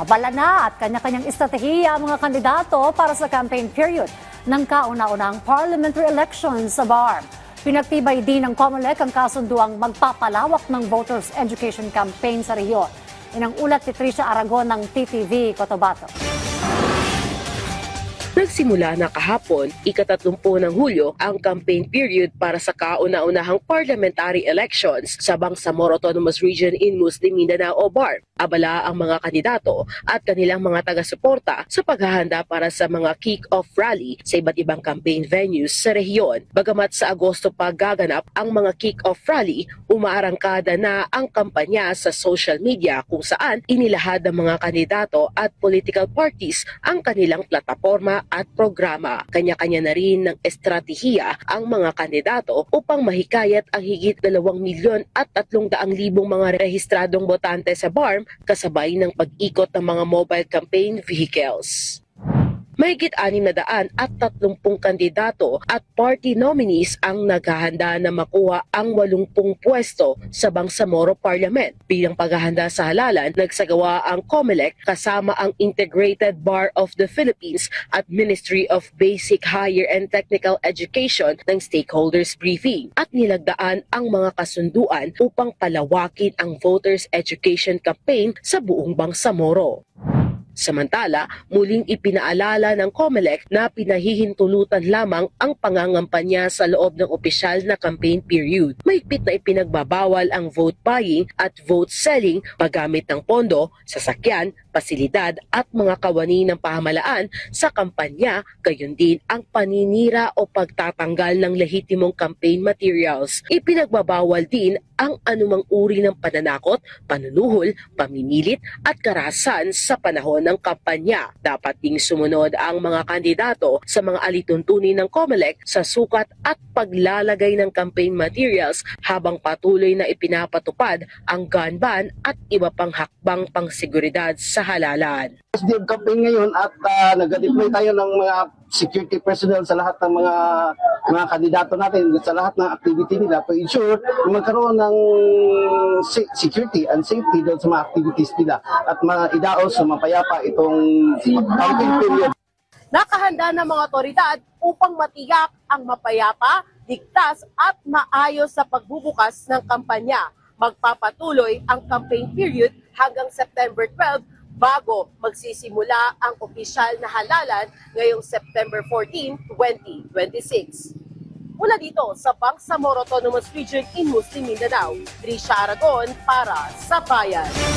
Abala na at kanya-kanyang estratehiya ang mga kandidato para sa campaign period ng kauna-unahang parliamentary elections sa BARM. Pinagtibay din ng COMELEC ang kasunduang magpapalawak ng voters education campaign sa rehiyon. Yan ang ulat ni Tricia Aragon ng TTV Cotabato. Nagsimula na kahapon, ika-30 ng Hulyo, ang campaign period para sa kauna-unahang parliamentary elections sa Bangsamoro Autonomous Region in Muslim Mindanao o BARM. Abala ang mga kandidato at kanilang mga taga-suporta sa paghahanda para sa mga kick-off rally sa iba't ibang campaign venues sa rehiyon. Bagamat sa Agosto pa gaganap ang mga kick-off rally, umaarangkada na ang kampanya sa social media kung saan inilahad ng mga kandidato at political parties ang kanilang plataforma at programa. Kanya-kanya na rin ng estratehiya ang mga kandidato upang mahikayat ang higit 2,300,000 mga rehistradong botante sa BARM kasabay ng pag-ikot ng mga mobile campaign vehicles. Mahigit 630 kandidato at party nominees ang naghahanda na makuha ang 80 pwesto sa Bangsamoro Parliament. Bilang paghahanda sa halalan, nagsagawa ang COMELEC kasama ang Integrated Bar of the Philippines at Ministry of Basic, Higher and Technical Education ng stakeholders briefing at nilagdaan ang mga kasunduan upang palawakin ang voters education campaign sa buong Bangsamoro. Samantala, muling ipinaalala ng COMELEC na pinahihintulutan lamang ang pangangampanya sa loob ng opisyal na campaign period. Mahigpit na ipinagbabawal ang vote buying at vote selling, paggamit ng pondo, sasakyan, pasilidad at mga kawani ng pamahalaan sa kampanya, gayon din ang paninira o pagtatanggal ng lehitimong campaign materials. Ipinagbabawal din ang anumang uri ng pananakot, panunuhol, pamimilit at karahasan sa panahon ng kampanya. Dapat ding sumunod ang mga kandidato sa mga alituntunin ng COMELEC sa sukat at paglalagay ng campaign materials habang patuloy na ipinapatupad ang gun ban at iba pang hakbang pangseguridad sa halalan. SDF campaign ngayon at nag-deploy tayo ng mga security personnel sa lahat ng mga kandidato natin, sa lahat ng activity nila to ensure na magkaroon ng security and safety doon sa mga activities nila at maidaos sa mapayapa itong campaign period. Nakahanda ng mga otoridad upang matiyak ang mapayapa, ligtas at maayos sa pagbubukas ng kampanya. Magpapatuloy ang campaign period hanggang September 12 bago magsisimula ang opisyal na halalan ngayong September 14, 2026. Mula dito sa Bangsamoro Autonomous Region in Muslim Mindanao, Tricia Aragon para sa Bayan.